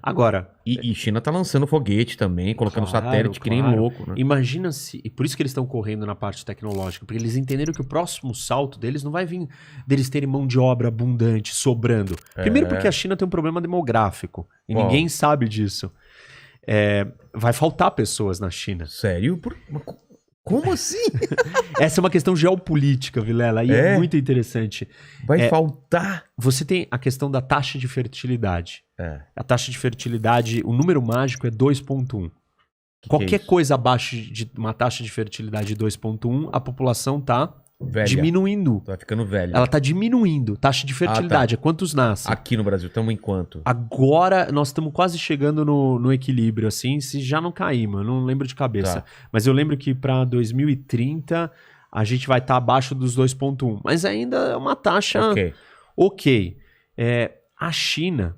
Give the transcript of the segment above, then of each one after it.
Agora... E China tá lançando foguete também, colocando satélite que nem louco, né? Imagina se... E por isso que eles estão correndo na parte tecnológica, porque eles entenderam que o próximo salto deles não vai vir deles terem mão de obra abundante, sobrando. Primeiro porque a China tem um problema demográfico, e ninguém sabe disso. Vai faltar pessoas na China. Sério? Como assim? Essa é uma questão geopolítica, Vilela, e é muito interessante. Vai faltar? Você tem a questão da taxa de fertilidade. A taxa de fertilidade, o número mágico é 2,1. Qualquer coisa abaixo de uma taxa de fertilidade de 2,1, a população está diminuindo. Tá ficando velha. Ela está diminuindo. Taxa de fertilidade, é quantos nascem. Aqui no Brasil, estamos em quanto? Agora, nós estamos quase chegando no equilíbrio, assim, se já não caímos, eu não lembro de cabeça. Mas eu lembro que para 2030, a gente vai estar abaixo dos 2,1. Mas ainda é uma taxa ok. A China,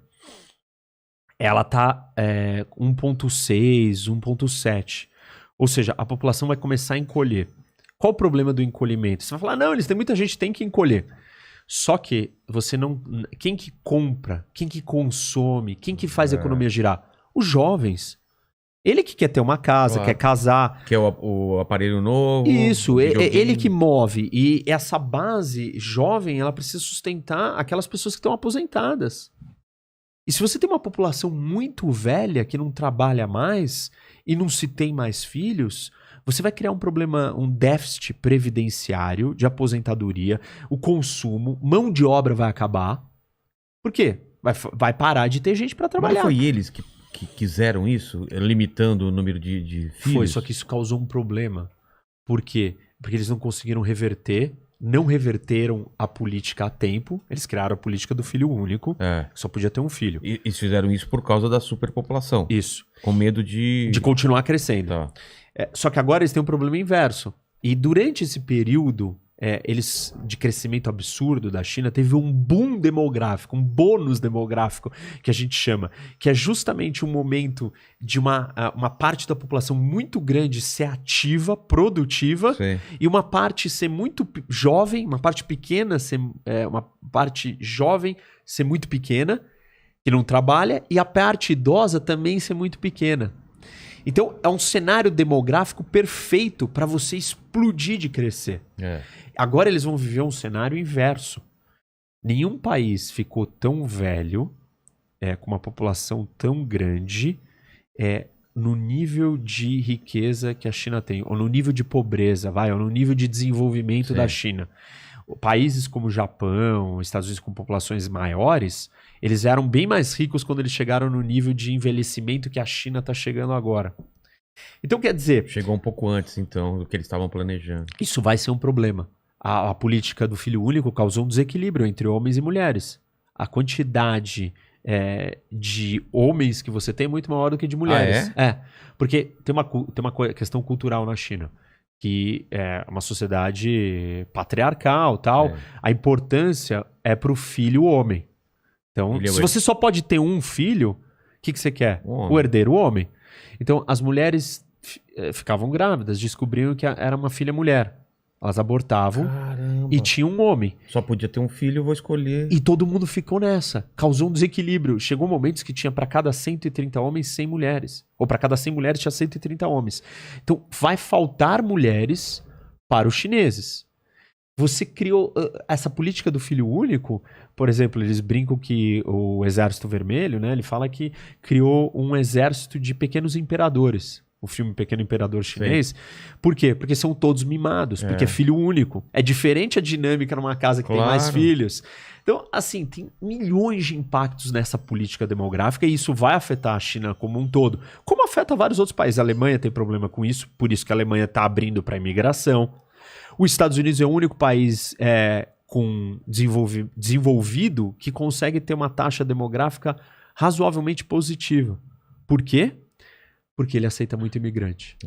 ela está 1,6, 1,7. Ou seja, a população vai começar a encolher. Qual o problema do encolhimento? Você vai falar, não, eles têm muita gente, tem que encolher. Só que você não... Quem que compra? Quem que consome? Quem que faz a economia girar? Os jovens. Ele que quer ter uma casa, quer casar. Quer o aparelho novo. Isso, ele que move. E essa base jovem, ela precisa sustentar aquelas pessoas que estão aposentadas. E se você tem uma população muito velha que não trabalha mais e não se tem mais filhos... Você vai criar um problema, um déficit previdenciário de aposentadoria, o consumo, mão de obra vai acabar. Por quê? Vai parar de ter gente para trabalhar. Mas foi eles que quiseram isso, limitando o número de filhos? Foi, só que isso causou um problema. Por quê? Porque eles não conseguiram reverter, não reverteram a política a tempo. Eles criaram a política do filho único, só podia ter um filho. E eles fizeram isso por causa da superpopulação. Isso. Com medo de continuar crescendo. Só que agora eles têm um problema inverso. E durante esse período de crescimento absurdo da China, teve um boom demográfico, um bônus demográfico, que a gente chama, que é justamente um momento de uma parte da população muito grande ser ativa, produtiva, e uma parte ser muito jovem, uma parte pequena ser uma parte jovem ser muito pequena, que não trabalha, e a parte idosa também ser muito pequena. Então, é um cenário demográfico perfeito para você explodir de crescer. Agora eles vão viver um cenário inverso. Nenhum país ficou tão velho, com uma população tão grande, no nível de riqueza que a China tem, ou no nível de pobreza, ou no nível de desenvolvimento da China. Países como o Japão, Estados Unidos com populações maiores, eles eram bem mais ricos quando eles chegaram no nível de envelhecimento que a China está chegando agora. Então, quer dizer... Chegou um pouco antes, então, do que eles estavam planejando. Isso vai ser um problema. A política do filho único causou um desequilíbrio entre homens e mulheres. A quantidade de homens que você tem é muito maior do que de mulheres. Porque tem uma questão cultural na China, que é uma sociedade patriarcal, tal. A importância é pro filho homem. Então, se você só pode ter um filho, o que você quer? O herdeiro homem. Então, as mulheres ficavam grávidas, descobriam que era uma filha mulher. Elas abortavam e tinha um homem. Só podia ter um filho, eu vou escolher. E todo mundo ficou nessa. Causou um desequilíbrio. Chegou momentos que tinha para cada 130 homens, 100 mulheres. Ou para cada 100 mulheres tinha 130 homens. Então, vai faltar mulheres para os chineses. Você criou essa política do filho único, por exemplo, eles brincam que o Exército Vermelho, né, ele fala que criou um exército de pequenos imperadores. O filme Pequeno Imperador Chinês. Por quê? Porque são todos mimados, porque é filho único. É diferente a dinâmica numa casa que tem mais filhos. Então, assim, tem milhões de impactos nessa política demográfica e isso vai afetar a China como um todo. Como afeta vários outros países. A Alemanha tem problema com isso, por isso que a Alemanha está abrindo para a imigração. Os Estados Unidos é o único país com desenvolvido que consegue ter uma taxa demográfica razoavelmente positiva. Por quê? Porque ele aceita muito imigrante.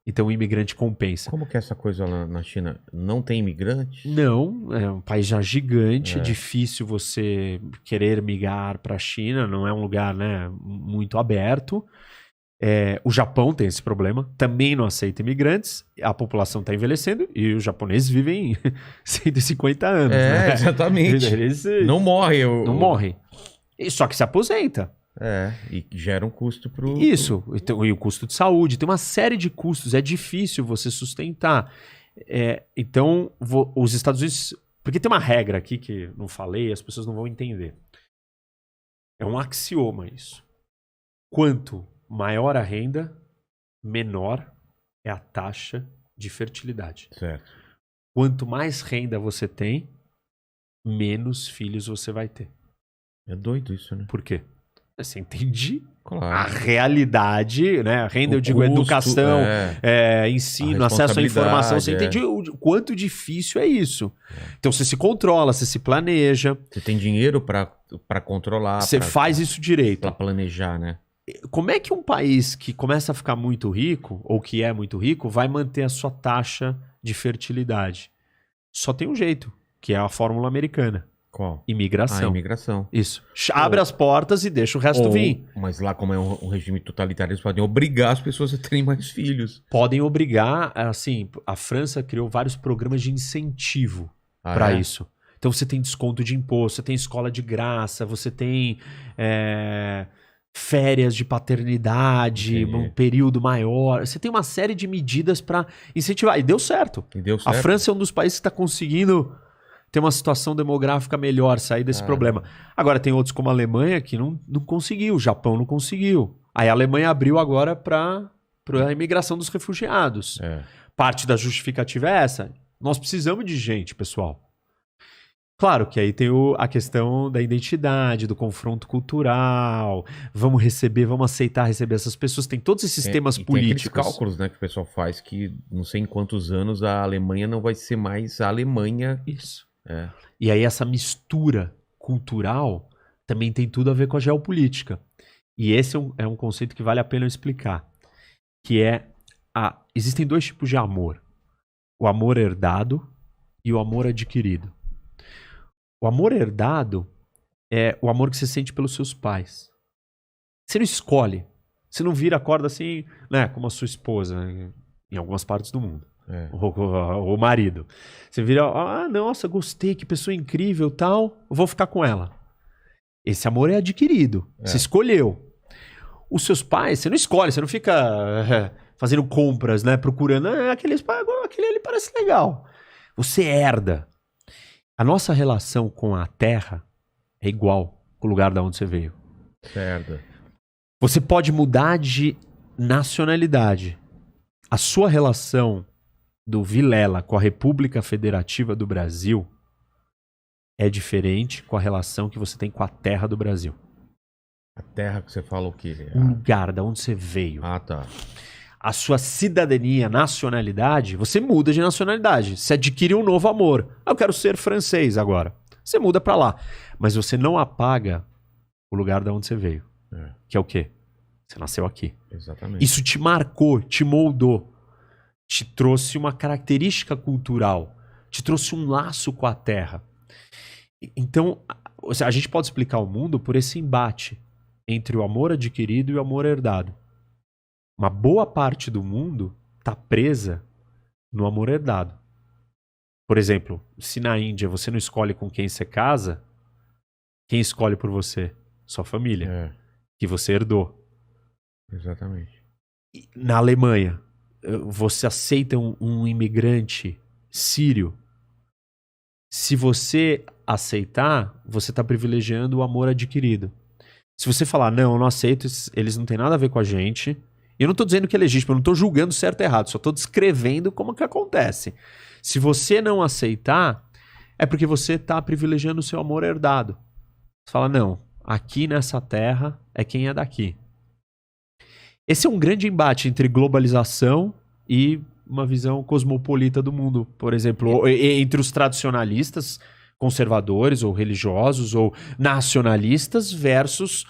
Então o imigrante compensa. Como que é essa coisa lá na China? Não tem imigrante? Não, é um país já gigante, difícil você querer migrar para a China, não é um lugar, né, muito aberto. O Japão tem esse problema, também não aceita imigrantes, a população está envelhecendo e os japoneses vivem 150 anos. Né? Exatamente. Não morre. Não morre. Só que se aposenta. E gera um custo pro... Isso, então, e o custo de saúde, tem uma série de custos, é difícil você sustentar. Então, os Estados Unidos... Porque tem uma regra aqui que não falei, as pessoas não vão entender. É um axioma isso. Quanto maior a renda, menor é a taxa de fertilidade. Certo. Quanto mais renda você tem, menos filhos você vai ter. É doido isso, né? Por quê? Você entende Claro. a realidade, né? A renda, O eu digo, custo, educação, ensino, acesso à informação. Você entende o quanto difícil é isso. Então você se controla, você se planeja. Você tem dinheiro para controlar. Você faz isso direito. Para planejar, né? Como é que um país que começa a ficar muito rico, ou que é muito rico, vai manter a sua taxa de fertilidade? Só tem um jeito, que é a fórmula americana. Qual? Imigração. Imigração. Isso. Abre as portas e deixa o resto vir. Mas lá, como é um regime totalitário, eles podem obrigar as pessoas a terem mais filhos. Podem obrigar, assim, a França criou vários programas de incentivo para isso. Então você tem desconto de imposto, você tem escola de graça, você tem férias de paternidade, um período maior. Você tem uma série de medidas para incentivar. E deu certo. A França é um dos países que está conseguindo ter uma situação demográfica melhor, sair desse problema. Agora tem outros como a Alemanha que não conseguiu, o Japão não conseguiu. Aí a Alemanha abriu agora para a imigração dos refugiados. Parte da justificativa é essa. Nós precisamos de gente, pessoal. Claro que aí tem a questão da identidade, do confronto cultural. Vamos aceitar receber essas pessoas. Tem todos esses temas políticos. Tem aqueles cálculos, né, que o pessoal faz que não sei em quantos anos a Alemanha não vai ser mais a Alemanha. Isso. E aí essa mistura cultural também tem tudo a ver com a geopolítica. E esse é um conceito que vale a pena eu explicar. Que existem dois tipos de amor. O amor herdado e o amor adquirido. O amor herdado é o amor que você sente pelos seus pais. Você não escolhe. Você não vira a corda assim, né, como a sua esposa, né, em algumas partes do mundo. O marido. Você vira, nossa, gostei, que pessoa incrível, tal, vou ficar com ela. Esse amor é adquirido. Você escolheu. Os seus pais, você não escolhe, você não fica fazendo compras, né, procurando, aquele ali parece legal. Você herda. A nossa relação com a terra é igual com o lugar de onde você veio. Certo. Você pode mudar de nacionalidade. A sua relação do Vilela com a República Federativa do Brasil é diferente com a relação que você tem com a terra do Brasil. A terra que você fala o quê? O lugar de onde você veio. Tá. A sua cidadania, nacionalidade, você muda de nacionalidade. Você adquire um novo amor. Eu quero ser francês agora. Você muda pra lá. Mas você não apaga o lugar de onde você veio. Que é o quê? Você nasceu aqui. Exatamente. Isso te marcou, te moldou. Te trouxe uma característica cultural. Te trouxe um laço com a terra. Então, a gente pode explicar o mundo por esse embate entre o amor adquirido e o amor herdado. Uma boa parte do mundo está presa no amor herdado. Por exemplo, se na Índia você não escolhe com quem você casa, quem escolhe por você? Sua família, que você herdou. Exatamente. Na Alemanha, você aceita um imigrante sírio. Se você aceitar, você está privilegiando o amor adquirido. Se você falar, não, eu não aceito, eles não têm nada a ver com a gente. Eu não estou dizendo que é legítimo, eu não estou julgando certo ou errado, só estou descrevendo como que acontece. Se você não aceitar, é porque você está privilegiando o seu amor herdado. Você fala, não, aqui nessa terra é quem é daqui. Esse é um grande embate entre globalização e uma visão cosmopolita do mundo, por exemplo, entre os tradicionalistas, conservadores ou religiosos ou nacionalistas versus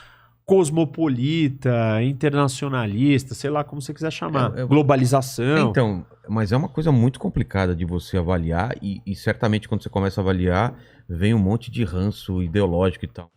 cosmopolita, internacionalista, sei lá como você quiser chamar, globalização. Então, mas é uma coisa muito complicada de você avaliar e certamente quando você começa a avaliar vem um monte de ranço ideológico e tal.